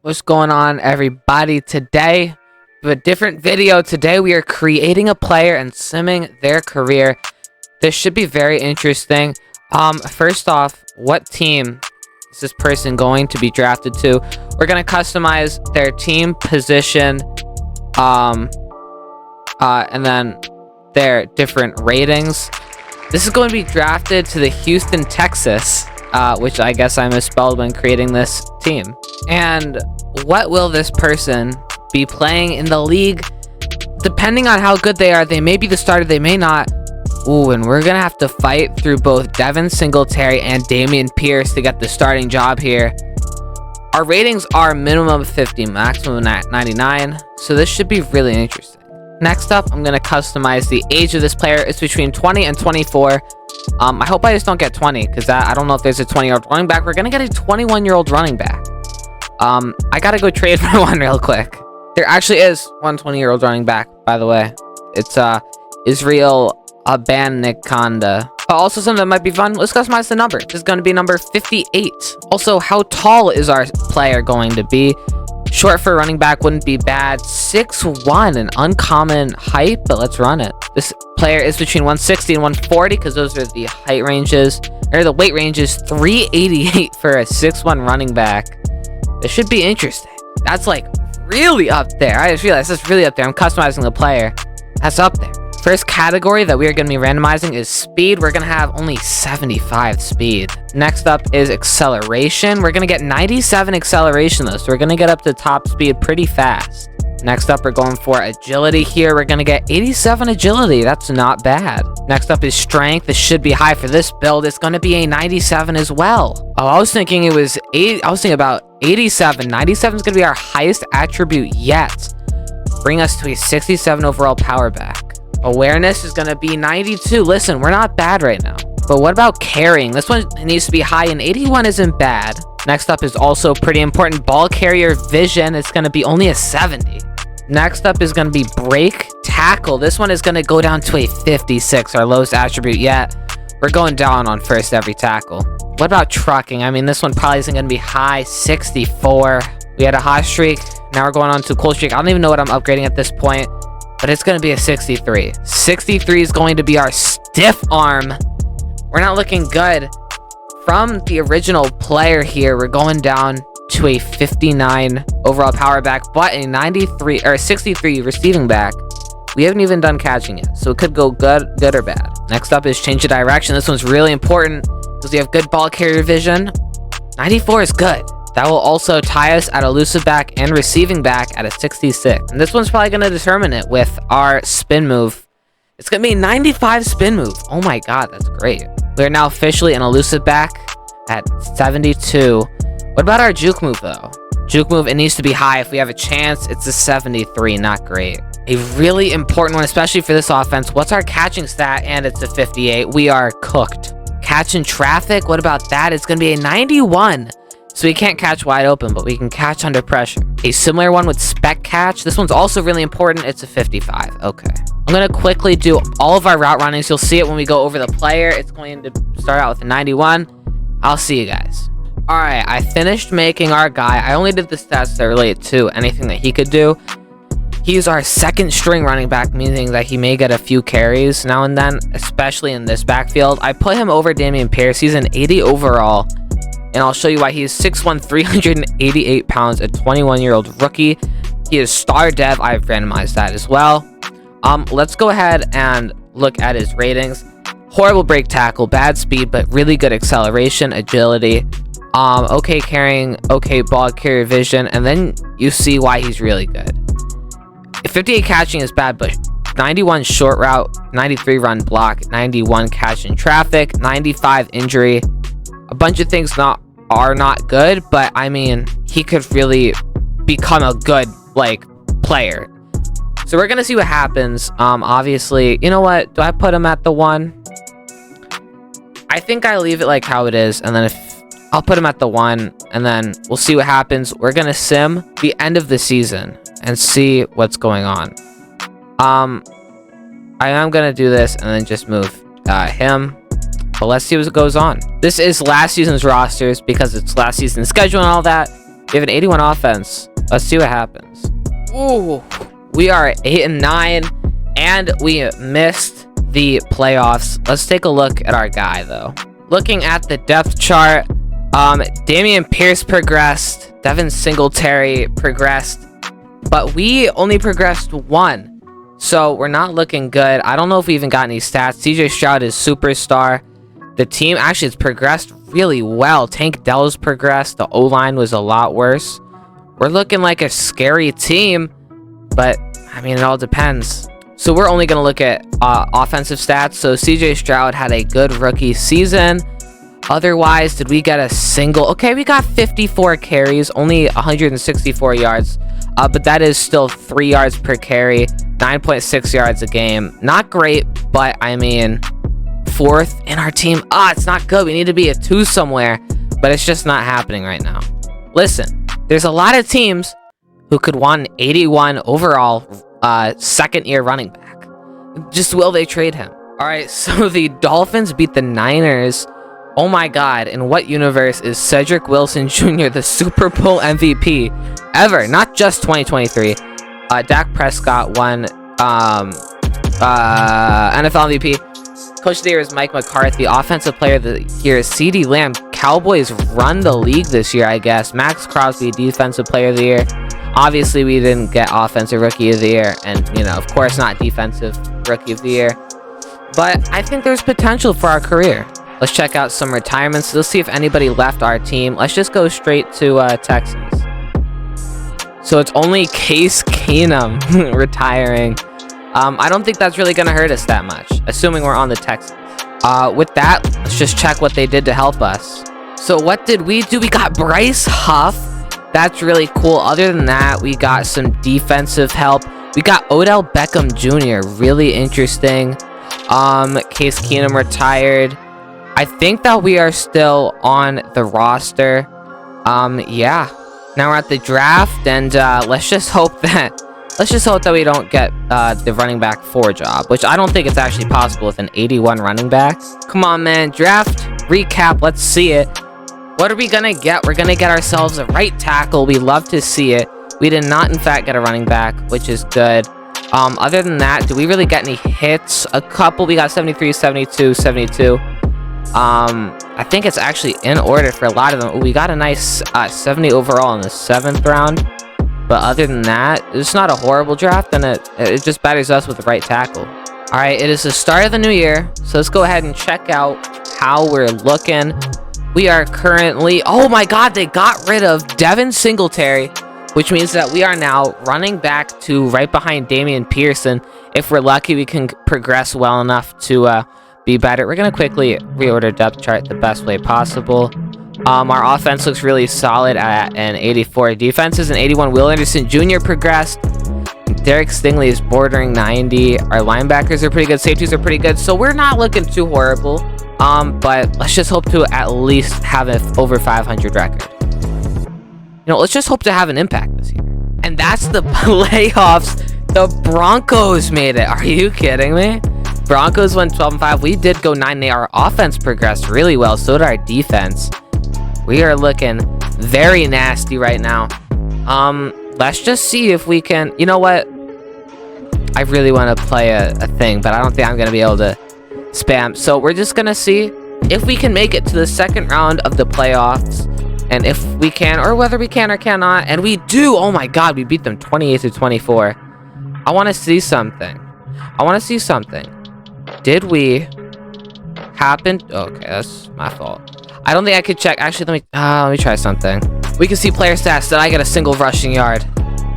What's going on, everybody? Today, a different video. Today, we are creating a player and simming their career. This should be very interesting. First off, what team is this person going to be drafted to? We're gonna customize their team, position, and then their different ratings. This is going to be drafted to the Houston, Texas, which I guess I misspelled when creating this team. And what will this person be playing in the league? Depending on how good they are, they may be the starter, they may not. Ooh, and we're gonna have to fight through both Devin Singletary and Dameon Pierce to get the starting job here. Our ratings are minimum 50, maximum 99, so this should be really interesting. Next up, I'm gonna customize the age of this player. It's between 20 and 24. I hope I just don't get 20, because I don't know if there's a 20-year-old running back. We're gonna get a 21-year-old running back. I gotta go trade for one real quick. There actually is one 20-year-old running back, by the way. It's Israel Abanikanda. Also, something that might be fun, let's customize the number. This is going to be number 58. Also, how tall is our player going to be? Short for running back wouldn't be bad. 6'1", an uncommon height, but let's run it. This player is between 160 and 140 because those are the height ranges, or the weight ranges. 388 for a 6'1" running back. This should be interesting. That's like really up there. I just realized that's really up there. I'm customizing the player. That's up there. First category that we are going to be randomizing is speed. We're going to have only 75 speed. Next up is acceleration. We're going to get 97 acceleration though, so we're going to get up to top speed pretty fast. Next up, we're going for agility here. We're going to get 87 agility. That's not bad. Next up is strength. This should be high for this build. It's going to be a 97 as well. Oh, I was thinking it was 80. I was thinking about 87. 97 is going to be our highest attribute yet. Bring us to a 67 overall power back. Awareness is going to be 92. Listen, we're not bad right now. But what about carrying? This one needs to be high, and 81 isn't bad. Next up is also pretty important. Ball carrier vision. It's going to be only a 70. Next up is going to be break tackle. This one is going to go down to a 56, our lowest attribute yet. We're going down on first every tackle. What about trucking? I mean, this one probably isn't going to be high. 64. We had a hot streak. Now we're going on to a cold streak. I don't even know what I'm upgrading at this point, but it's going to be a 63. 63 is going to be our stiff arm. We're not looking good. From the original player here, we're going down to a 59 overall power back, but a 93 or 63 receiving back. We haven't even done catching yet, so it could go good or bad. Next up is change of direction. This one's really important because we have good ball carrier vision. 94 is good. That will also tie us at elusive back and receiving back at a 66. And this one's probably going to determine it with our spin move. It's going to be 95 spin move. Oh my god, that's great. We're now officially an elusive back at 72. What about our juke move though? Juke move, it needs to be high. If we have a chance, it's a 73. Not great. A really important one, especially for this offense. What's our catching stat? And it's a 58. We are cooked. Catch in traffic, what about that? It's going to be a 91. So we can't catch wide open, but we can catch under pressure. A similar one with spec catch. This one's also really important. It's a 55. Okay. I'm going to quickly do all of our route runnings. You'll see it when we go over the player. It's going to start out with a 91. I'll see you guys. All right, I finished making our guy. I only did the stats that relate to anything that he could do. He's our second string running back, meaning that he may get a few carries now and then, especially in this backfield. I put him over Dameon Pierce. He's an 80 overall. And I'll show you why. He is 6'1", 388 pounds, a 21-year-old rookie. He is star dev. I've randomized that as well. Let's go ahead and look at his ratings. Horrible break tackle, bad speed, but really good acceleration, agility. Okay carrying, okay ball carrier vision, and then you see why he's really good. 58 catching is bad, but 91 short route, 93 run block, 91 catch in traffic, 95 injury. A bunch of things are not good, but I mean, he could really become a good player. So we're gonna see what happens. Obviously, you know what? Do I put him at the 1? I think I leave it like how it is, and then if I'll put him at the 1, and then we'll see what happens. We're gonna sim the end of the season and see what's going on. I am gonna do this and then just move him. But let's see what goes on. This is last season's rosters because it's last season's schedule and all that. We have an 81 offense. Let's see what happens. Ooh, we are 8-9, and we missed the playoffs. Let's take a look at our guy, though. Looking at the depth chart, Dameon Pierce progressed, Devin Singletary progressed, but we only progressed 1. So we're not looking good. I don't know if we even got any stats. CJ Stroud is superstar. The team actually has progressed really well. Tank Dell's progressed. The O-line was a lot worse. We're looking like a scary team, but I mean, it all depends. So we're only going to look at offensive stats. So CJ Stroud had a good rookie season. Otherwise, did we get a single? Okay, we got 54 carries, only 164 yards. But that is still 3 yards per carry, 9.6 yards a game. Not great, but I mean, 4th in our team. It's not good. We need to be a 2 somewhere, but it's just not happening right now. Listen, there's a lot of teams who could want an 81 overall second-year running back. Just will they trade him? All right, so the Dolphins beat the Niners. Oh my God, in what universe is Cedric Wilson Jr. the Super Bowl MVP ever? Not just 2023. Dak Prescott won NFL MVP. Coach of the Year is Mike McCarthy. Offensive Player of the Year is CeeDee Lamb. Cowboys run the league this year, I guess. Max Crosby, Defensive Player of the Year. Obviously, we didn't get Offensive Rookie of the Year. And, you know, of course not Defensive Rookie of the Year. But I think there's potential for our career. Let's check out some retirements. Let's see if anybody left our team. Let's just go straight to Texans. So it's only Case Keenum retiring. I don't think that's really going to hurt us that much, assuming we're on the Texans. With that, let's just check what they did to help us. So what did we do? We got Bryce Huff. That's really cool. Other than that, we got some defensive help. We got Odell Beckham Jr. Really interesting. Case Keenum retired. I think that we are still on the roster. Yeah. Now we're at the draft, and let's just hope that we don't get the running back 4 job, which I don't think it's actually possible with an 81 running back. Come on, man. Draft recap. Let's see it. What are we gonna get? We're gonna get ourselves a right tackle. We love to see it. We did not, in fact, get a running back, which is good. Other than that, do we really get any hits? A couple. We got 73, 72, 72. I think it's actually in order for a lot of them. We got a nice 70 overall in the 7th round. But other than that, it's not a horrible draft, and it just batters us with the right tackle. All right, it is the start of the new year, so let's go ahead and check out how we're looking. We are currently... Oh my God, they got rid of Devin Singletary, which means that we are now running back to right behind Dameon Pierce. If we're lucky, we can progress well enough to be better. We're going to quickly reorder depth chart the best way possible. Our offense looks really solid at an 84. Defenses an 81. Will Anderson Jr. progressed. Derek Stingley is bordering 90. Our linebackers are pretty good. Safeties are pretty good. So we're not looking too horrible. But let's just hope to at least have an over 500 record. You know, let's just hope to have an impact this year. And that's the playoffs. The Broncos made it. Are you kidding me? Broncos went 12-5. We did go 9-8. Our offense progressed really well. So did our defense. We are looking very nasty right now. Let's just see if we can... You know what? I really want to play a thing, but I don't think I'm going to be able to spam. So we're just going to see if we can make it to the 2nd round of the playoffs. And if we can, or whether we can or cannot. And we do! Oh my God, we beat them 28-24. I want to see something. Did we happen... Okay, that's my fault. I don't think I could check. Actually, let me try something. We can see player stats. Did I get a single rushing yard?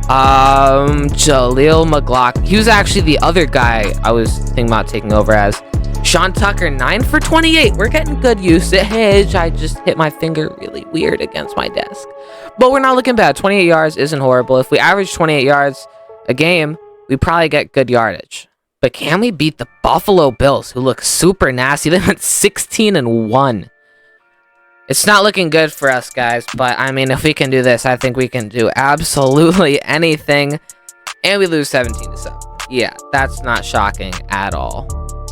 Jaleel McLaughlin. He was actually the other guy I was thinking about taking over as. Sean Tucker, 9 for 28. We're getting good usage. I just hit my finger really weird against my desk. But we're not looking bad. 28 yards isn't horrible. If we average 28 yards a game, we probably get good yardage. But can we beat the Buffalo Bills, who look super nasty? They went 16-1. It's not looking good for us, guys, but I mean, if we can do this, I think we can do absolutely anything. And we lose 17-7. Yeah, that's not shocking at all.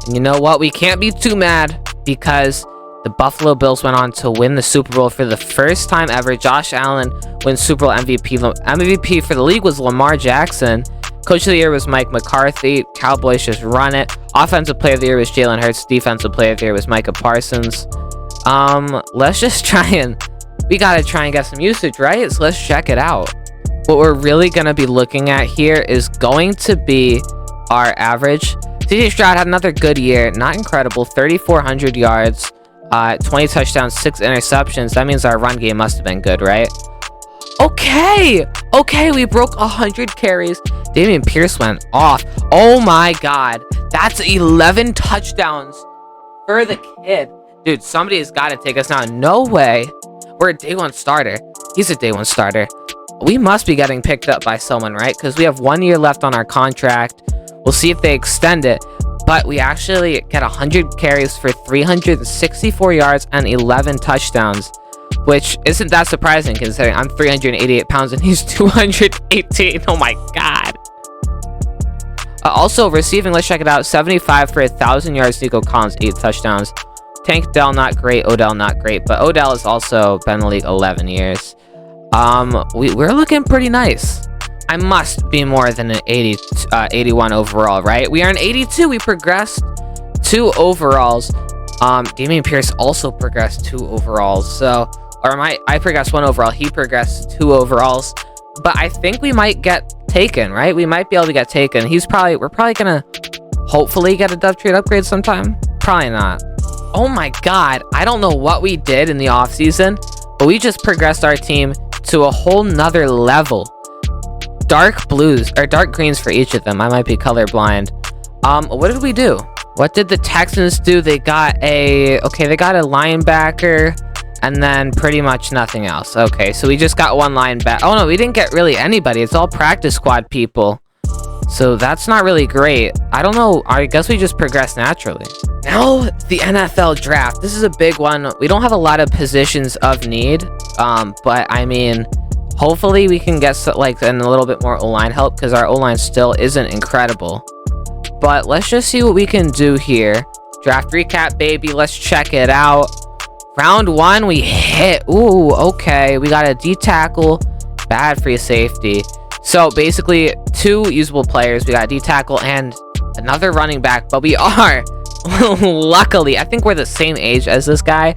And you know what? We can't be too mad because The Buffalo Bills went on to win the Super Bowl for the first time ever. Josh Allen wins Super Bowl MVP. MVP for the league was Lamar Jackson. Coach of the Year was Mike McCarthy. Cowboys just run it. Offensive Player of the Year was Jalen Hurts. Defensive Player of the Year was Micah Parsons. Let's just we gotta try and get some usage, right? So let's check it out. What we're really gonna be looking at here is going to be our average. CJ Stroud had another good year. Not incredible. 3,400 yards, 20 touchdowns, 6 interceptions. That means our run game must have been good, right? Okay, we broke 100 carries. Dameon Pierce went off. Oh my god, that's 11 touchdowns for the kid. Dude, somebody has got to take us now. No way. We're a day one starter. He's a day one starter. We must be getting picked up by someone, right? Because we have 1 year left on our contract. We'll see if they extend it. But we actually get 100 carries for 364 yards and 11 touchdowns, which isn't that surprising considering I'm 388 pounds and he's 218. Oh my god. Also receiving, let's check it out. 75 for 1,000 yards. Nico Collins, 8 touchdowns. Tank Dell not great. Odell not great, but Odell has also been in the league 11 years. We're looking pretty nice. I must be more than an 81 overall, right? We are an 82. We progressed 2 overalls. Dameon Pierce also progressed 2 overalls. So, I progressed 1 overall. He progressed 2 overalls. But I think we might get taken, right? We might be able to get taken. We're probably gonna hopefully get a Dove Trade upgrade sometime. Probably not. Oh my god, I don't know what we did in the offseason, but we just progressed our team to a whole nother level. Dark blues, or dark greens for each of them. I might be colorblind. What did we do? What did the Texans do? They got a linebacker, and then pretty much nothing else. Okay, so we just got 1 linebacker. Oh no, we didn't get really anybody. It's all practice squad people. So that's not really great. I don't know. I guess we just progress naturally. Now, the NFL draft. This is a big one. We don't have a lot of positions of need. But I mean, hopefully we can get a little bit more O-line help because our O-line still isn't incredible. But let's just see what we can do here. Draft recap, baby. Let's check it out. Round 1, we hit. Ooh, okay. We got a D-tackle. Bad free safety. So basically 2 usable players. We got a D-tackle and another running back. But we are, luckily, I think we're the same age as this guy.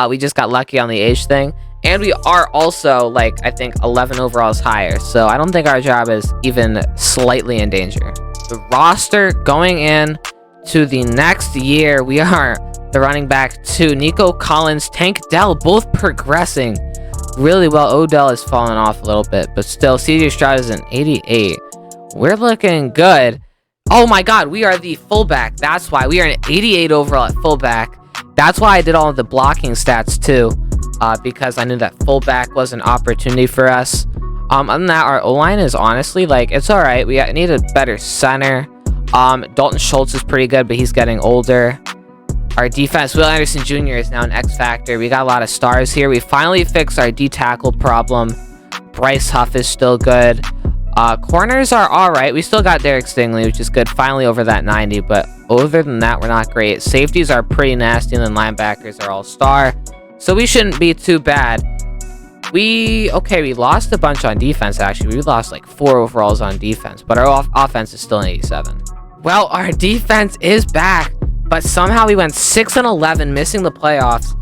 We just got lucky on the age thing. And we are also, I think 11 overalls higher. So I don't think our job is even slightly in danger. The roster going in to the next year. We are the running back 2. Nico Collins, Tank Dell, both progressing really well. Odell has fallen off a little bit, but still, CJ Stroud is an 88. We're looking good. Oh my god, we are the fullback. That's why we are an 88 overall at fullback. That's why I did all of the blocking stats too, because I knew that fullback was an opportunity for us. Other than that, our O-line is honestly, it's all right. We need a better center. Dalton Schultz is pretty good, but he's getting older. Our defense, Will Anderson Jr. is now an X factor. We got a lot of stars here. We finally fixed our D-tackle problem. Bryce Huff is still good. Corners are all right. We still got Derek Stingley, which is good. Finally over that 90, but other than that, we're not great. Safeties are pretty nasty, and then linebackers are all star. So we shouldn't be too bad. We lost a bunch on defense, actually. We lost 4 overalls on defense, but our offense is still an 87. Well, our defense is back, but somehow we went 6-11, missing the playoffs,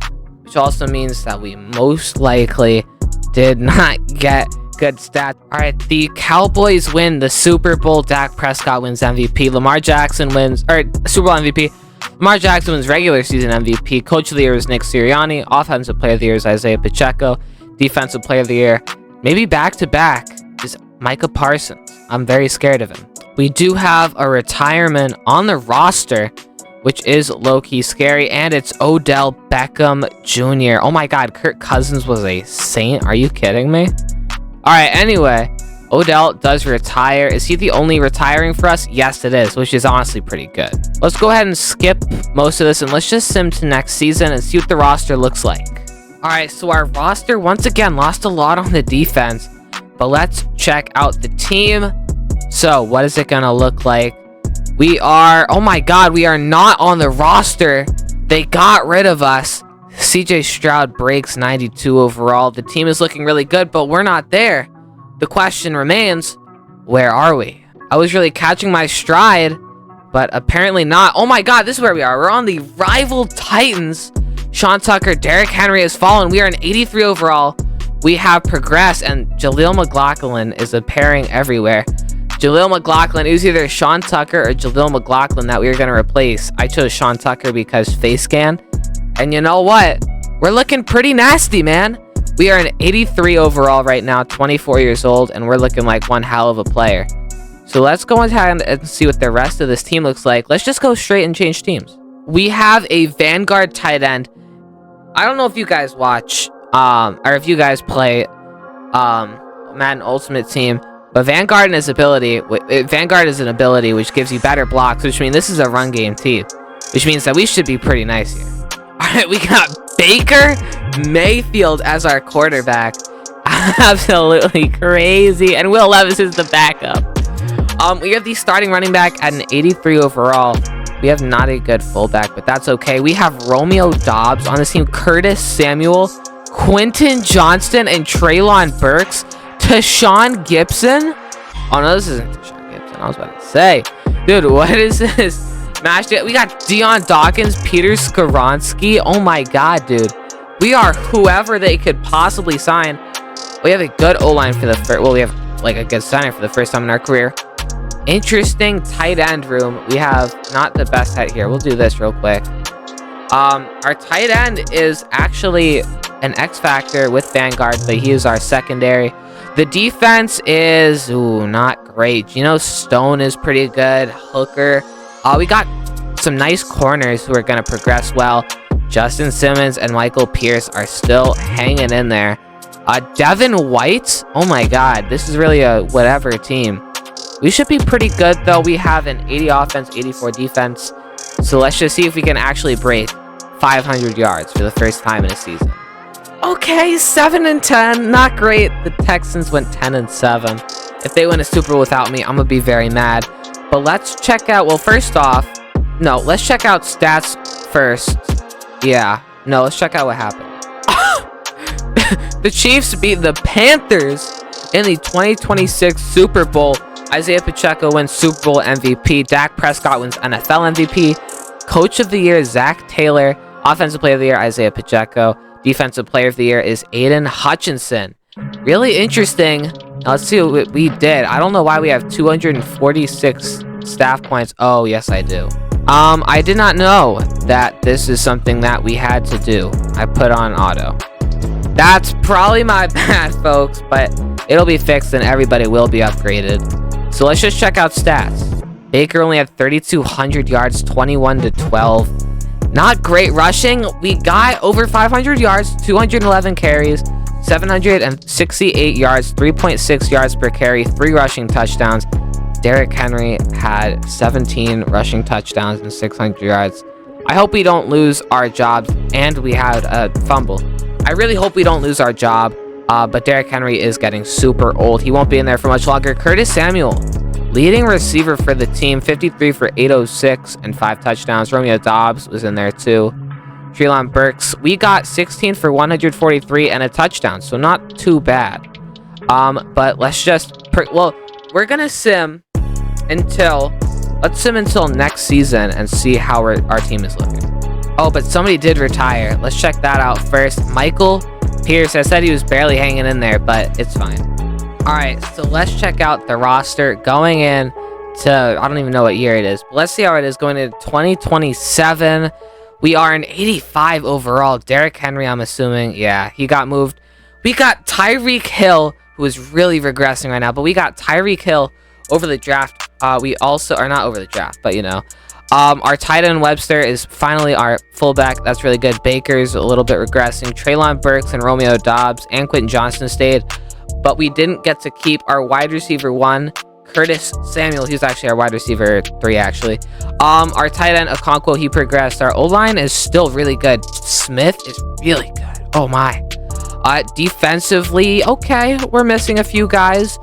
which also means that we most likely did not get good stats. All right, the Cowboys win the Super Bowl. Dak Prescott wins MVP. Lamar Jackson wins, Super Bowl MVP. Lamar Jackson wins regular season MVP. Coach of the Year is Nick Sirianni. Offensive Player of the Year is Isaiah Pacheco. Defensive Player of the Year, maybe back-to-back, is Micah Parsons. I'm very scared of him. We do have a retirement on the roster, which is low-key scary, and it's Odell Beckham Jr. Oh my god, Kirk Cousins was a saint. Are you kidding me? Alright, anyway, Odell does retire. Is he the only retiring for us? Yes, it is, which is honestly pretty good. Let's go ahead and skip most of this, and let's just sim to next season and see what the roster looks like. Alright, so our roster, once again, lost a lot on the defense, but let's check out the team. So, what is it gonna look like? We are, oh my god, we are not on the roster. They got rid of us. CJ Stroud breaks 92 overall. The team is looking really good, but we're not there. The question remains, where are we? I was really catching my stride, but apparently not. Oh my god, this is where we are. We're on the rival Titans. Sean Tucker, Derrick Henry has fallen. We are an 83 overall. We have progressed, and Jaleel McLaughlin is appearing everywhere. Jaleel McLaughlin, it was either Sean Tucker or Jaleel McLaughlin that we were going to replace. I chose Sean Tucker because face scan. And you know what? We're looking pretty nasty, man. We are an 83 overall right now, 24 years old, and we're looking like one hell of a player. So let's go ahead and see what the rest of this team looks like. Let's just go straight and change teams. We have a Vanguard tight end. I don't know if you guys watch, or if you guys play Madden Ultimate Team, but Vanguard is an ability which gives you better blocks, which means this is a run game team, which means that we should be pretty nice here. All right, we got Baker Mayfield as our quarterback. Absolutely crazy. And Will Levis is the backup. We have the starting running back at an 83 overall. We have not a good fullback, but that's okay. We have Romeo Doubs on this team, Curtis Samuel, Quentin Johnston, and Treylon Burks. Tashawn Gibson. Oh no, this isn't Tashawn Gibson. I was about to say, dude, what is this? We got Deion Dawkins, Peter Skoronsky. Oh my god, dude. We are whoever they could possibly sign. We have a good O-line for the first. Well, we have like a good center for the first time in our career. Interesting tight end room. We have not the best tight here. We'll do this real quick. Our tight end is actually an X factor with Vanguard, but he is our secondary. The defense is not great. Geno Stone is pretty good. Hooker. We got some nice corners who are going to progress well. Justin Simmons and Michael Pierce are still hanging in there. Devin White. Oh my god, this is really a whatever team. We should be pretty good, though. We have an 80 offense, 84 defense. So let's just see if we can actually break 500 yards for the first time in a season. Okay, 7-10. Not great. The Texans went 10-7. If they win a Super Bowl without me, I'm going to be very mad. But let's check out... Well, first off... No, let's check out stats first. Yeah. No, let's check out what happened. The Chiefs beat the Panthers in the 2026 Super Bowl. Isaiah Pacheco wins Super Bowl MVP. Dak Prescott wins NFL MVP. Coach of the Year, Zach Taylor. Offensive Player of the Year, Isaiah Pacheco. Defensive Player of the Year is Aiden Hutchinson. Really interesting. Now let's see what we did. I don't know why we have 246 staff points. Oh, yes, I do. I did not know that this is something that we had to do. I put on auto. That's probably my bad, folks, but it'll be fixed and everybody will be upgraded. So let's just check out stats. Baker only had 3,200 yards, 21-12. Not great rushing. We got over 500 yards, 211 carries, 768 yards, 3.6 yards per carry, 3 rushing touchdowns. Derrick Henry had 17 rushing touchdowns and 600 yards. I hope we don't lose our jobs, and we had a fumble. I really hope we don't lose our job, but Derrick Henry is getting super old. He won't be in there for much longer. Curtis Samuel, leading receiver for the team, 53 for 806 and 5 touchdowns. Romeo Doubs was in there too. Treylon Burks, we got 16 for 143 and a touchdown, so not too bad. But let's just... we're going to sim until... Let's sim until next season and see how our team is looking. Oh, but somebody did retire. Let's check that out first. Michael Pierce. I said he was barely hanging in there, but it's fine. All right, so let's check out the roster going in to... I don't even know what year it is, but let's see how it is going into 2027. We are an 85 overall. Derrick Henry, I'm assuming. Yeah, he got moved. We got Tyreek Hill, who is really regressing right now, but we got Tyreek Hill over the draft. We also are not over the draft, but you know. Our tight end Webster is finally our fullback. That's really good. Baker's a little bit regressing. Treylon Burks and Romeo Doubs and Quentin Johnston stayed, but we didn't get to keep our wide receiver 1, Curtis Samuel. He's actually our wide receiver 3, actually. Our tight end Okonkwo, he progressed. Our O-line is still really good. Smith is really good. Oh my. Defensively, okay, we're missing a few guys.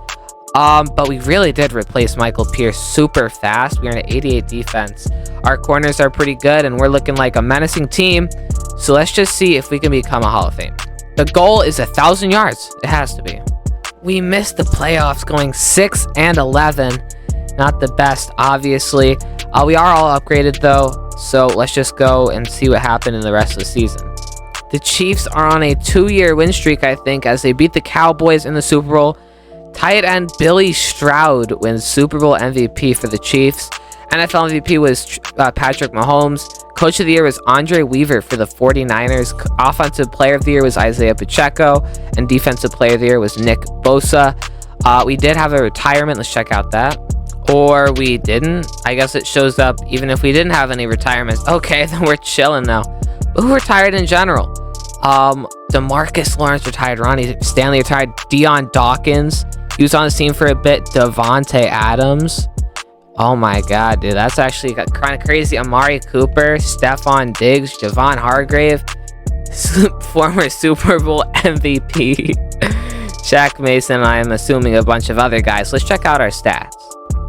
But we really did replace Michael Pierce super fast. We're in an 88 defense. Our corners are pretty good, and we're looking like a menacing team. So let's just see if we can become a Hall of Fame. The goal is 1,000 yards. It has to be. We missed the playoffs going 6-11. Not the best, obviously. We are all upgraded, though. So let's just go and see what happened in the rest of the season. The Chiefs are on a 2-year win streak, I think, as they beat the Cowboys in the Super Bowl. Tight end Billy Stroud wins Super Bowl MVP for the Chiefs. NFL MVP was Patrick Mahomes. Coach of the Year was Andre Weaver for the 49ers. Offensive Player of the Year was Isaiah Pacheco. And Defensive Player of the Year was Nick Bosa. We did have a retirement. Let's check out that. Or we didn't. I guess it shows up even if we didn't have any retirements. Okay, then we're chilling now. But who retired in general? DeMarcus Lawrence retired. Ronnie Stanley retired. Deion Dawkins. He was on the team for a bit. Devontae Adams. Oh my god, dude. That's actually kind of crazy. Amari Cooper. Stephon Diggs. Javon Hargrave. Former Super Bowl MVP. Shaq Mason, and I am assuming a bunch of other guys. Let's check out our stats.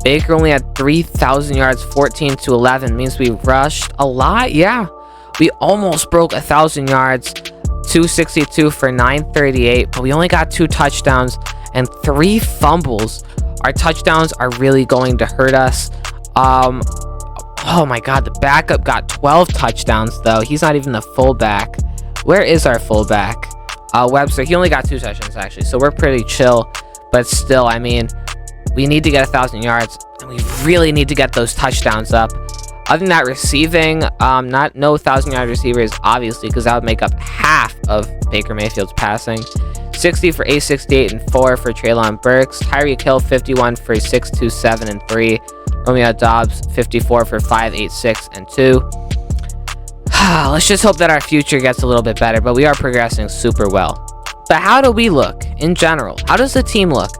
Baker only had 3,000 yards, 14-11. Means we rushed a lot. Yeah. We almost broke 1,000 yards. 262 for 938. But we only got 2 touchdowns and 3 fumbles. Our touchdowns are really going to hurt us. Oh my god, the backup got 12 touchdowns though. He's not even the fullback. Where is our fullback? Webster. He only got 2 touchdowns actually, so we're pretty chill. But still, I mean, we need to get 1,000 yards, and we really need to get those touchdowns up. Other than that, receiving, no 1,000-yard receivers, obviously, because that would make up half of Baker Mayfield's passing. 60 for 868 and 4 for Treylon Burks. Tyreek Hill 51 for 627 and 3. Romeo Doubs 54 for 586 and 2. Let's just hope that our future gets a little bit better, but we are progressing super well. But how do we look in general? How does the team look?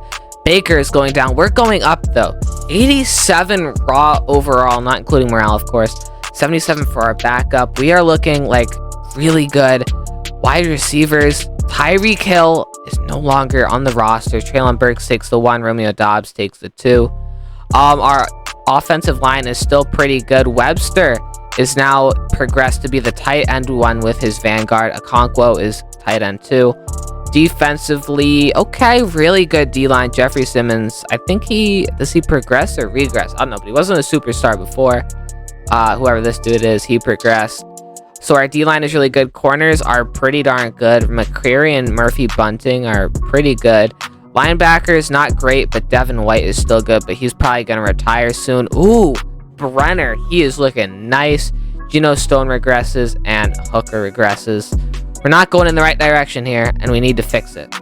Baker is going down. We're going up though. 87 raw overall, not including morale, of course. 77 for our backup. We are looking like really good. Wide receivers. Tyreek Hill is no longer on the roster. Treylon Burks takes the 1. Romeo Doubs takes the 2. Our offensive line is still pretty good. Webster is now progressed to be the tight end 1 with his Vanguard. Okonkwo is tight end 2. Defensively, okay, really good D-line. Jeffrey Simmons, I think does he progress or regress? I don't know, but he wasn't a superstar before. Whoever this dude is, he progressed. So our D-line is really good. Corners are pretty darn good. McCreary and Murphy Bunting are pretty good. Linebackers, not great, but Devin White is still good, but he's probably going to retire soon. Ooh, Brenner, he is looking nice. Geno Stone regresses, and Hooker regresses. We're not going in the right direction here, and we need to fix it.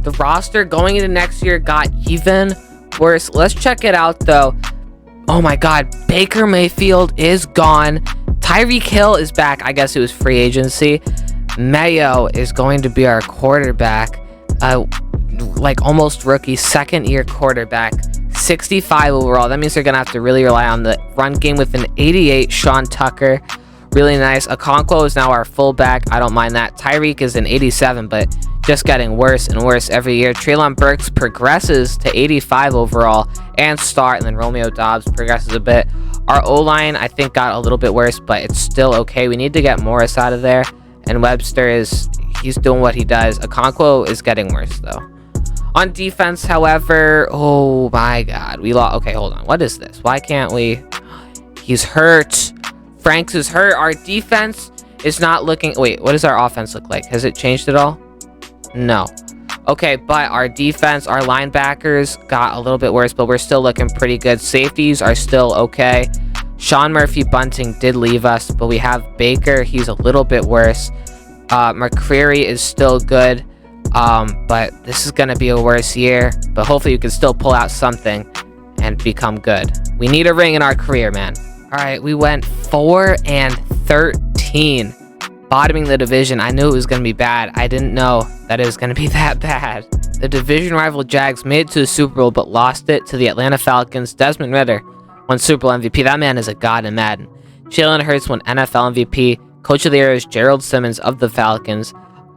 The roster going into next year got even worse. Let's check it out, though. Oh my god, Baker Mayfield is gone. Tyreek Hill is back. I guess it was free agency. Mayo is going to be our quarterback. Like almost rookie, 2nd-year quarterback. 65 overall. That means they're going to have to really rely on the run game with an 88 Sean Tucker. Really nice. Okonkwo is now our fullback. I don't mind that. Tyreek is an 87, but just getting worse and worse every year. Treylon Burks progresses to 85 overall and start, and then Romeo Doubs progresses a bit. Our O-line, I think, got a little bit worse, but it's still okay. We need to get Morris out of there, and Webster he's doing what he does. Okonkwo is getting worse, though. On defense, however, oh my god, we lost. Okay, hold on. What is this? Why can't we? He's hurt. Franks is hurt. Our defense is not looking... Wait, what does our offense look like? Has it changed at all? No. Okay, but our defense, our linebackers got a little bit worse, but we're still looking pretty good. Safeties are still okay. Sean Murphy Bunting did leave us, but we have Baker. He's a little bit worse. McCreary is still good, but this is going to be a worse year. But hopefully you can still pull out something and become good. We need a ring in our career, man. All right, we went 4-13, bottoming the division. I knew it was going to be bad. I didn't know that it was going to be that bad. The division rival Jags made it to the Super Bowl, but lost it to the Atlanta Falcons. Desmond Ridder won Super Bowl MVP. That man is a god in Madden. Jalen Hurts won NFL MVP. Coach of the Year is Gerald Simmons of the Falcons.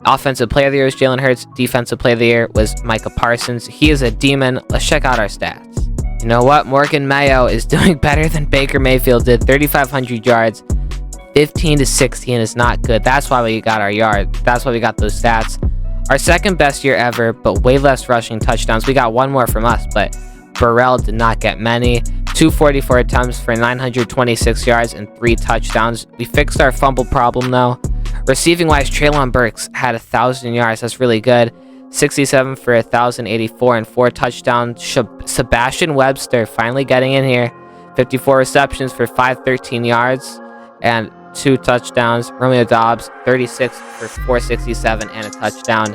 Offensive player of the year was Jalen Hurts. Defensive player of the year was Micah Parsons. He is a demon. Let's check out our stats. You know what? Morgan Mayo is doing better than Baker Mayfield did. 3,500 yards. 15-16 is not good. That's why we got our yard. That's why we got those stats. Our second best year ever, but way less rushing touchdowns. We got one more from us, but Burrell did not get many. 244 attempts for 926 yards and 3 touchdowns. We fixed our fumble problem though. Receiving wise, Treylon Burks had 1,000 yards. That's really good. 67 for 1,084 and 4 touchdowns. Sebastian Webster finally getting in here. 54 receptions for 513 yards and 2 touchdowns. Romeo Doubs, 36 for 467 and a touchdown.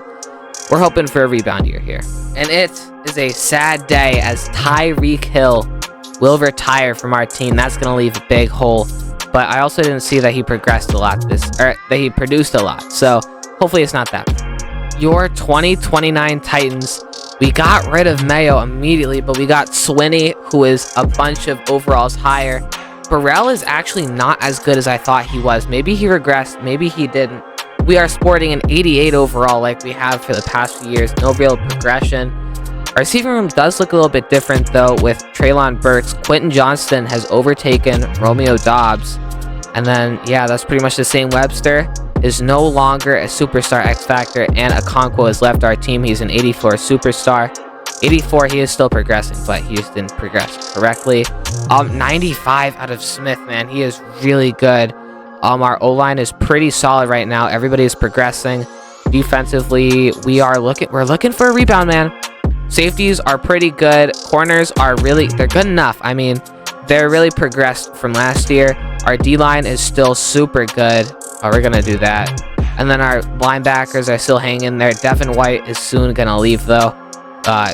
We're hoping for a rebound year here. And it is a sad day as Tyreek Hill will retire from our team. That's going to leave a big hole. But I also didn't see that he progressed a lot that he produced a lot. So hopefully it's not that bad. Your 2029 Titans, we got rid of Mayo immediately, but we got Swinney, who is a bunch of overalls higher. Burrell is actually not as good as I thought he was. Maybe he regressed, maybe he didn't. We are sporting an 88 overall like we have for the past few years. No real progression. Our receiving room does look a little bit different though with Treylon Burks. Quentin Johnston has overtaken Romeo Doubs. And then, yeah, that's pretty much the same. Webster is no longer a superstar X Factor, and Okonkwo has left our team. He's an 84 superstar. 84, he is still progressing, but he just didn't progress correctly. 95 out of Smith, man. He is really good. Our O-line is pretty solid right now. Everybody is progressing. Defensively, we're looking for a rebound, man. Safeties are pretty good. Corners are they're good enough. I mean, they're really progressed from last year. Our D-line is still super good. Oh, we're going to do that. And then our linebackers are still hanging there. Devin White is soon going to leave, though,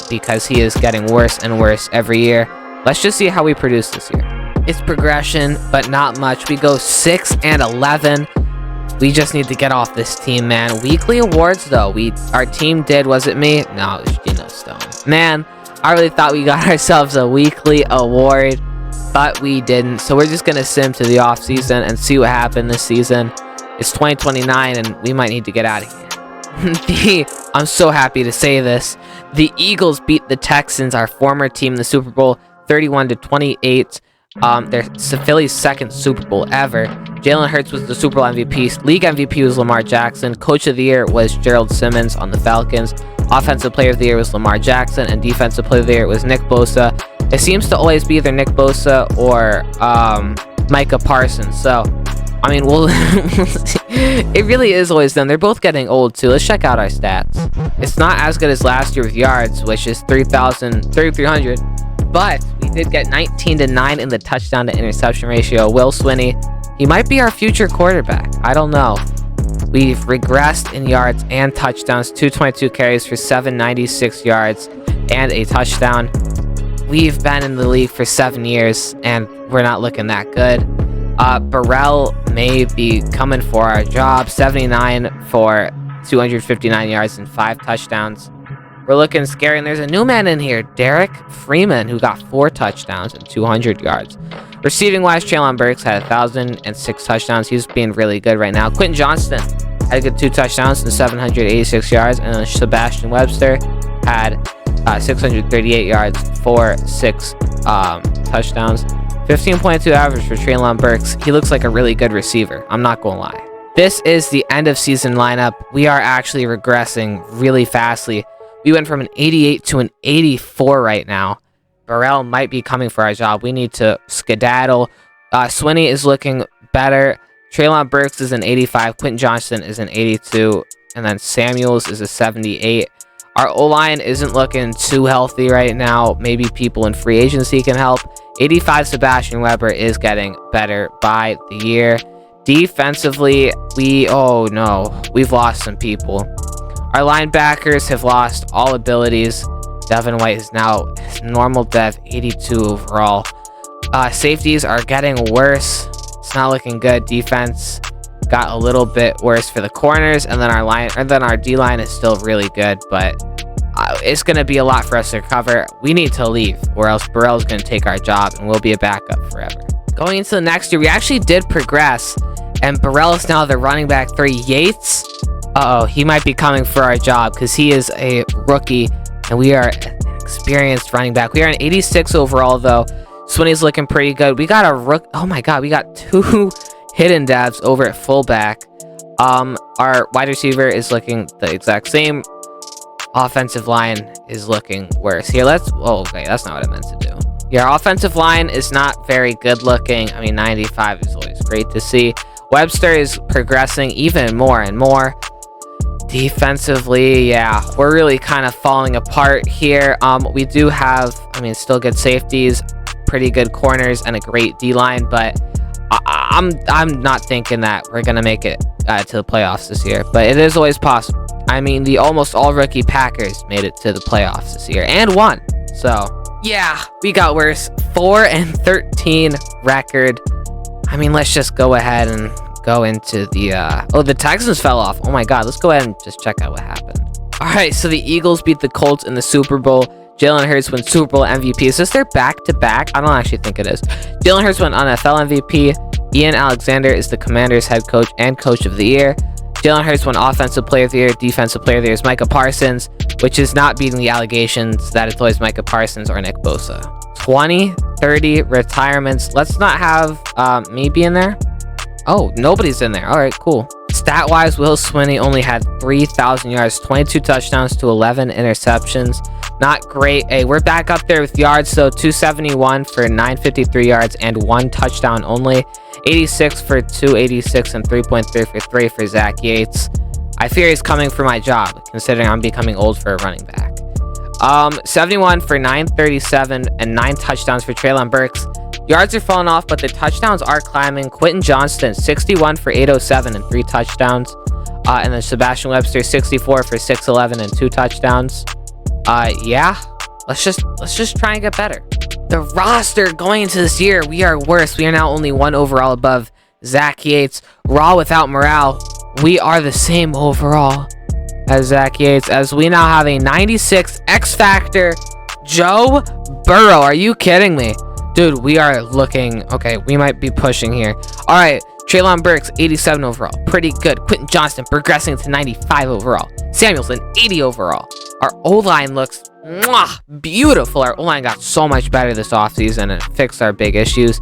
because he is getting worse and worse every year. Let's just see how we produce this year. It's progression, but not much. We go 6-11. We just need to get off this team, man. Weekly awards, though. Our team did. Was it me? No, it was Geno Stone. Man, I really thought we got ourselves a weekly award, but we didn't. So we're just going to sim to the offseason and see what happened this season. It's 2029, and we might need to get out of here. I'm so happy to say this. The Eagles beat the Texans, our former team, in the Super Bowl, 31-28. They're Philly's second Super Bowl ever. Jalen Hurts was the Super Bowl MVP. League MVP was Lamar Jackson. Coach of the Year was Gerald Simmons on the Falcons. Offensive Player of the Year was Lamar Jackson. And Defensive Player of the Year was Nick Bosa. It seems to always be either Nick Bosa or Micah Parsons. So, I mean, it really is always them. They're both getting old, too. Let's check out our stats. It's not as good as last year with yards, which is 3,300. But we did get 19-9 in the touchdown to interception ratio. Will Swinney, he might be our future quarterback. I don't know. We've regressed in yards and touchdowns. 222 carries for 796 yards and a touchdown. We've been in the league for 7 years, and we're not looking that good. Burrell may be coming for our job. 79 for 259 yards and 5 touchdowns. We're looking scary, and there's a new man in here, Derek Freeman, who got 4 touchdowns and 200 yards. Receiving-wise, Treylon Burks had 1,006 touchdowns. He's being really good right now. Quentin Johnston had a good 2 touchdowns and 786 yards, and then Sebastian Webster had 638 yards for 6 touchdowns. 15.2 average for Treylon Burks. He looks like a really good receiver. I'm not going to lie. This is the end of season lineup. We are actually regressing really fastly. We went from an 88 to an 84 right now. Burrell might be coming for our job. We need to skedaddle. Swinney is looking better. Treylon Burks is an 85. Quentin Johnston is an 82. And then Samuels is a 78. Our O-line isn't looking too healthy right now. Maybe people in free agency can help. 85 Sebastian Weber is getting better by the year. Defensively, we've lost some people. Our linebackers have lost all abilities. Devin White is now normal dev, 82 overall. Safeties are getting worse. It's not looking good. Defense got a little bit worse for the corners, and then our D-line is still really good, but it's going to be a lot for us to cover. We need to leave, or else Burrell's going to take our job, and we'll be a backup forever. Going into the next year, we actually did progress, and Burrell is now the running back 3. Yates Uh-oh, he might be coming for our job because he is a rookie and we are an experienced running back. We are an 86 overall though. Swinney's looking pretty good. We got a rook. Oh my god, we got 2 hidden dabs over at fullback. Our wide receiver is looking the exact same. Offensive line is looking worse. Here, oh, okay, that's not what I meant to do. Yeah, our offensive line is not very good looking. I mean, 95 is always great to see. Webster is progressing even more and more. Defensively, yeah, we're really kind of falling apart here. We do have, I mean, still good safeties, pretty good corners, and a great D-line, but I'm not thinking that we're gonna make it to the playoffs this year, but it is always possible. I mean, the almost all rookie Packers made it to the playoffs this year and won. So yeah, we got worse. 4-13 record. I mean, let's just go ahead and go into the oh, the Texans fell off. Oh my god, let's go ahead and just check out what happened. All right, so the Eagles beat the Colts in the Super Bowl. Jalen Hurts wins Super Bowl MVP. Is this their back-to-back? I don't actually think it is. Jalen Hurts won NFL MVP. Ian Alexander is the Commanders head coach and coach of the year. Jalen Hurts won Offensive Player of the Year. Defensive Player of the Year is Micah Parsons, which is not beating the allegations that it's always Micah Parsons or Nick Bosa. 20-30 retirements. Let's not have me be in there. Oh, nobody's in there. All right, cool. Stat-wise, Will Swinney only had 3,000 yards, 22 touchdowns to 11 interceptions. Not great. Hey, we're back up there with yards, though. 271 for 953 yards and 1 touchdown only. 86 for 286 and 3.3 for 3 for Zach Yates. I fear he's coming for my job, considering I'm becoming old for a running back. 71 for 937 and 9 touchdowns for Treylon Burks. Yards are falling off, but the touchdowns are climbing. Quentin Johnston, 61 for 807 and 3 touchdowns. And then Sebastian Webster, 64 for 611 and 2 touchdowns. Yeah, let's just try and get better. The roster going into this year, we are worse. We are now only 1 overall above Zach Yates. Raw without morale, we are the same overall as Zach Yates, as we now have a 96 X Factor Joe Burrow. Are you kidding me? Dude, we are looking, okay, we might be pushing here. All right, Treylon Burks, 87 overall. Pretty good. Quentin Johnston progressing to 95 overall. Samuelson, 80 overall. Our O-line looks beautiful. Our O-line got so much better this offseason and fixed our big issues.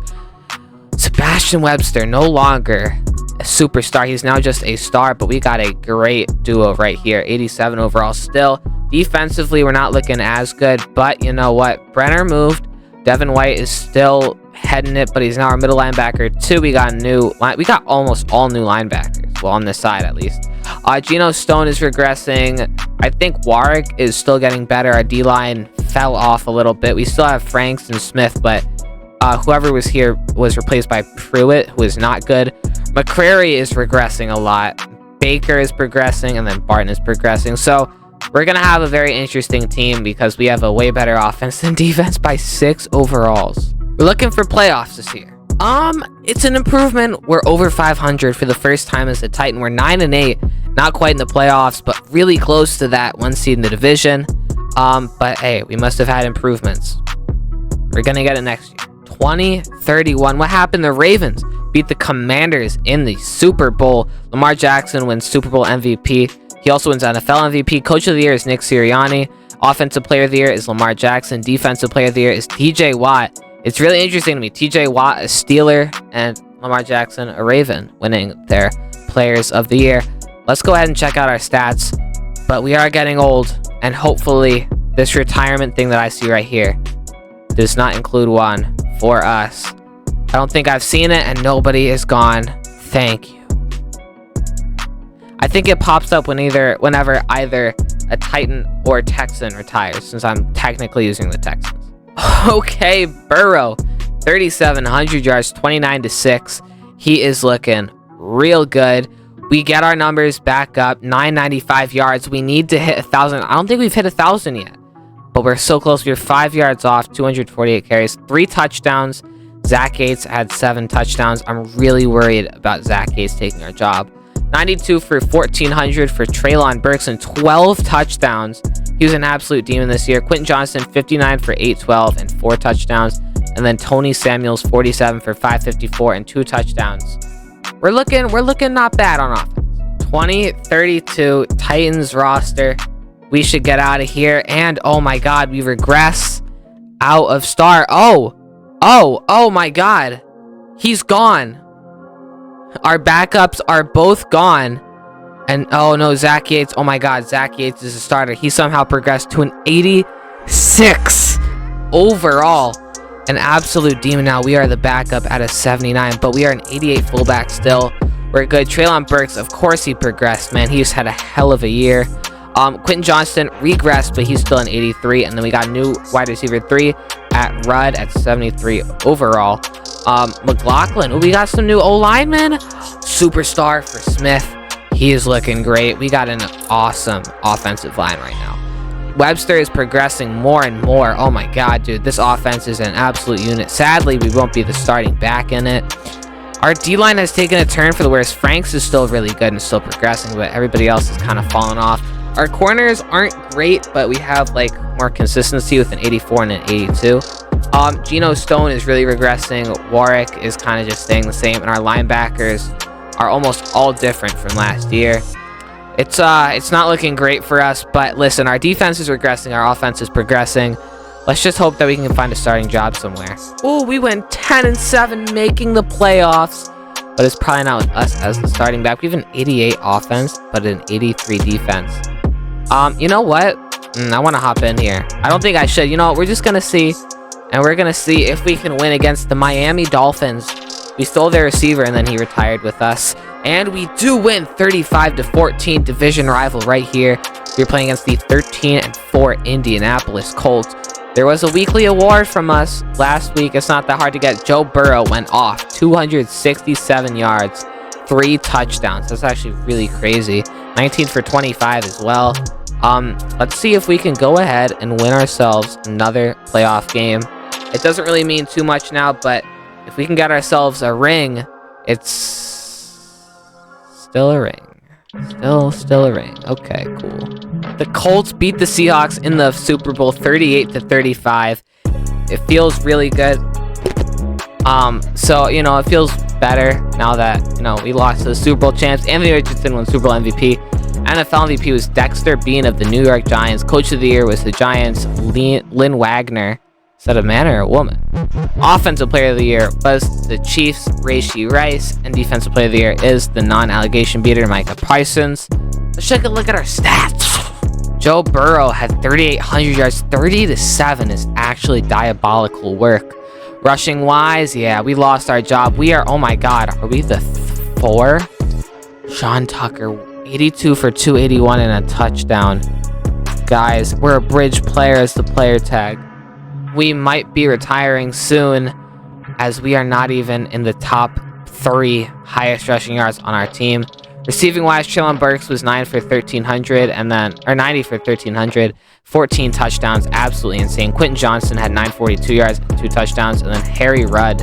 Sebastian Webster, no longer a superstar. He's now just a star, but we got a great duo right here. 87 overall still. Defensively, we're not looking as good, but you know what? Brenner moved. Devin White is still heading it, but he's now our middle linebacker too. We got almost all new linebackers. Well, on this side at least. Geno Stone is regressing. I think Warwick is still getting better. Our D-line fell off a little bit. We still have Franks and Smith, but whoever was here was replaced by Pruitt, who is not good. McCrary is regressing a lot. Baker is progressing, and then Barton is progressing. So we're going to have a very interesting team because we have a way better offense than defense by 6 overalls. We're looking for playoffs this year. It's an improvement. We're over 500 for the first time as a Titan. We're 9-8, not quite in the playoffs, but really close to that 1 seed in the division. But hey, we must have had improvements. We're going to get it next year. 20-31. What happened? The Ravens beat the Commanders in the Super Bowl. Lamar Jackson wins Super Bowl MVP. He also wins NFL MVP. Coach of the Year is Nick Sirianni. Offensive Player of the Year is Lamar Jackson. Defensive Player of the Year is TJ Watt. It's really interesting to me. TJ Watt, a Steeler, and Lamar Jackson, a Raven, winning their Players of the Year. Let's go ahead and check out our stats. But we are getting old, and hopefully this retirement thing that I see right here does not include one for us. I don't think I've seen it, and nobody is gone. Thank you. I think it pops up whenever either a Titan or a Texan retires, since I'm technically using the Texans. Okay, Burrow, 3,700 yards, 29-6. He is looking real good. We get our numbers back up, 995 yards. We need to hit 1,000. I don't think we've hit 1,000 yet, but we're so close. We're 5 yards off, 248 carries, 3 touchdowns. Zach Yates had 7 touchdowns. I'm really worried about Zach Yates taking our job. 92 for 1,400 for Treylon Burks and 12 touchdowns. He was an absolute demon this year. Quentin Johnston, 59 for 812 and 4 touchdowns. And then Tony Samuels, 47 for 554 and 2 touchdowns. We're looking not bad on offense. 2032 Titans roster. We should get out of here. And oh my god, we regress out of star. Oh my god. He's gone. Our backups are both gone. And oh no, Zach Yates. Oh my god, Zach Yates is a starter. He somehow progressed to an 86 overall. An absolute demon now. We are the backup at a 79, but we are an 88 fullback still. We're good. Treylon Burks, of course he progressed, man. He just had a hell of a year. Quentin Johnston regressed, but he's still an 83. And then we got new wide receiver 3 at Rudd at 73 overall. McLaughlin, we got some new O-linemen. Superstar for Smith. He is looking great. We got an awesome offensive line right now. Webster is progressing more and more. Oh my god, dude. This offense is an absolute unit. Sadly, we won't be the starting back in it. Our D-line has taken a turn for the worse. Franks is still really good and still progressing, but everybody else has kind of fallen off. Our corners aren't great, but we have like more consistency with an 84 and an 82. Geno Stone is really regressing. Warwick is kind of just staying the same, and our linebackers are almost all different from last year. It's not looking great for us, but listen, our defense is regressing, our offense is progressing. Let's just hope that we can find a starting job somewhere. Oh, we went 10-7, making the playoffs, but it's probably not with us as the starting back. We have an 88 offense, but an 83 defense. You know what? I want to hop in here. I don't think I should. You know what? We're just gonna see, and we're gonna see if we can win against the Miami Dolphins. We stole their receiver, and then he retired with us. And we do win 35-14, division rival right here. We're playing against the 13-4 Indianapolis Colts. There was a weekly award from us last week. It's not that hard to get. Joe Burrow went off 267 yards, 3 touchdowns. That's actually really crazy. 19 for 25 as well. Let's see if we can go ahead and win ourselves another playoff game. It doesn't really mean too much now, but if we can get ourselves a ring, it's still a ring. Still a ring. Okay, cool. The Colts beat the Seahawks in the Super Bowl 38-35. It feels really good. So, you know, it feels better now that, you know, we lost to the Super Bowl champs. Anthony Richardson won Super Bowl MVP. NFL MVP was Dexter Bean of the New York Giants. Coach of the Year was the Giants' Lynn Wagner. Is that a man or a woman? Offensive Player of the Year was the Chiefs' Rashee Rice. And Defensive Player of the Year is the non-allegation beater, Micah Parsons. Let's take a look at our stats. Joe Burrow had 3,800 yards. 30-7 is actually diabolical work. Rushing wise, yeah, we lost our job. We are, oh my god, are we the 4? Sean Tucker, 82 for 281 and a touchdown. Guys, we're a bridge player as the player tag. We might be retiring soon, as we are not even in the top 3 highest rushing yards on our team. Receiving wise, Treylon Burks was 9 for 1,300 and then, or 90 for 1,300, 14 touchdowns, absolutely insane. Quentin Johnston had 942 yards and 2 touchdowns, and then Harry Rudd,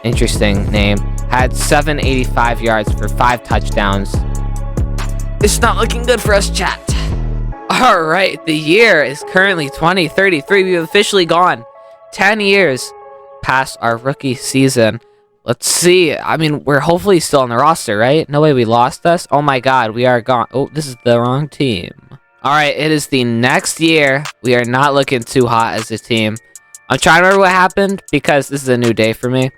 interesting name, had 785 yards for 5 touchdowns. It's not looking good for us, chat. All right, the year is currently 2033. We've officially gone 10 years past our rookie season. Let's see. I mean, we're hopefully still on the roster, right? No way we lost us. Oh my god, we are gone. Oh, this is the wrong team. All right, it is the next year. We are not looking too hot as a team. I'm trying to remember what happened because this is a new day for me.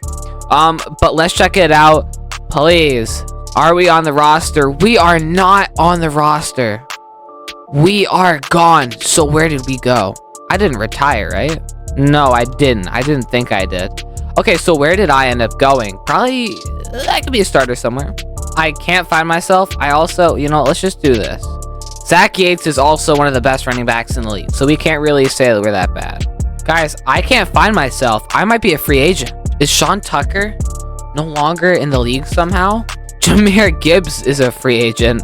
But let's check it out. Please. Are we on the roster? We are not on the roster. We are gone. So where did we go? I didn't retire, right? No, I didn't. I didn't think I did. Okay, so where did I end up going? Probably, I could be a starter somewhere. I can't find myself. I also, you know, let's just do this. Zach Yates is also one of the best running backs in the league, so we can't really say that we're that bad. Guys, I can't find myself. I might be a free agent. Is Sean Tucker no longer in the league somehow? Jahmyr Gibbs is a free agent,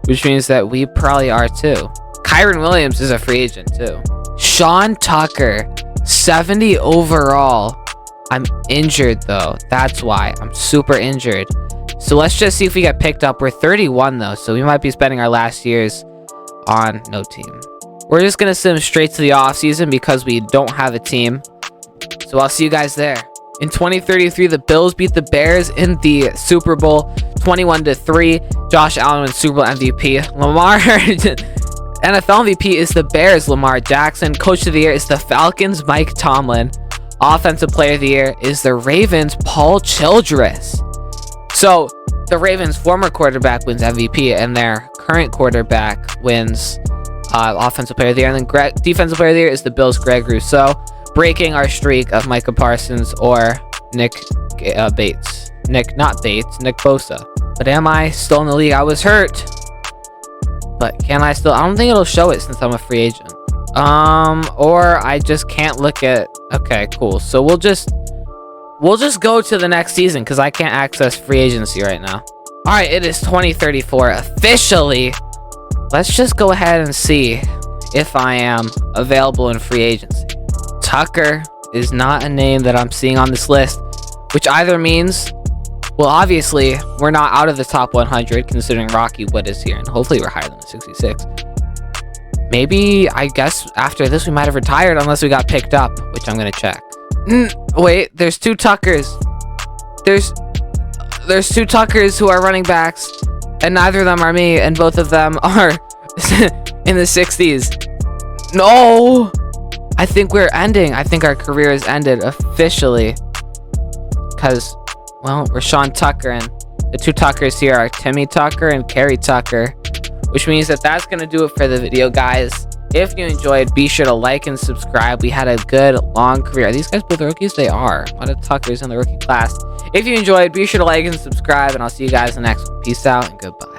which means that we probably are too. Kyren Williams is a free agent too. Sean Tucker, 70 overall. I'm injured though. That's why. I'm super injured. So let's just see if we get picked up. We're 31 though, so we might be spending our last years on no team. We're just gonna sim straight to the off season because we don't have a team. So I'll see you guys there. In 2033, the Bills beat the Bears in the Super Bowl 21-3. Josh Allen wins Super Bowl MVP. Lamar NFL MVP is the Bears, Lamar Jackson. Coach of the Year is the Falcons, Mike Tomlin. Offensive Player of the Year is the Ravens, Paul Childress. So the Ravens' former quarterback wins MVP, and their current quarterback wins Offensive Player of the Year. And then Defensive Player of the Year is the Bills' Greg Rousseau, breaking our streak of Micah Parsons or Nick Bates. Nick Bosa. But am I still in the league? I was hurt. But can I still? I don't think it'll show it since I'm a free agent. Or I just can't look at. Okay, cool. So we'll just go to the next season because I can't access free agency right now. All right, it is 2034 officially. Let's just go ahead and see if I am available in free agency. Tucker is not a name that I'm seeing on this list, which either means, well, obviously we're not out of the top 100 considering Rocky Wood is here, and hopefully we're higher than the 66. Maybe, I guess after this we might have retired unless we got picked up, which I'm gonna check. Wait, there's two Tuckers. There's two Tuckers who are running backs, and neither of them are me, and both of them are in the 60s. No! I think we're ending. I think our career is ended officially. Because, well, Rashawn Tucker, and the two Tuckers here are Timmy Tucker and Kerry Tucker. Which means that that's going to do it for the video, guys. If you enjoyed, be sure to like and subscribe. We had a good, long career. Are these guys both rookies? They are. A lot of Tuckers in the rookie class. If you enjoyed, be sure to like and subscribe, and I'll see you guys in the next one. Peace out and goodbye.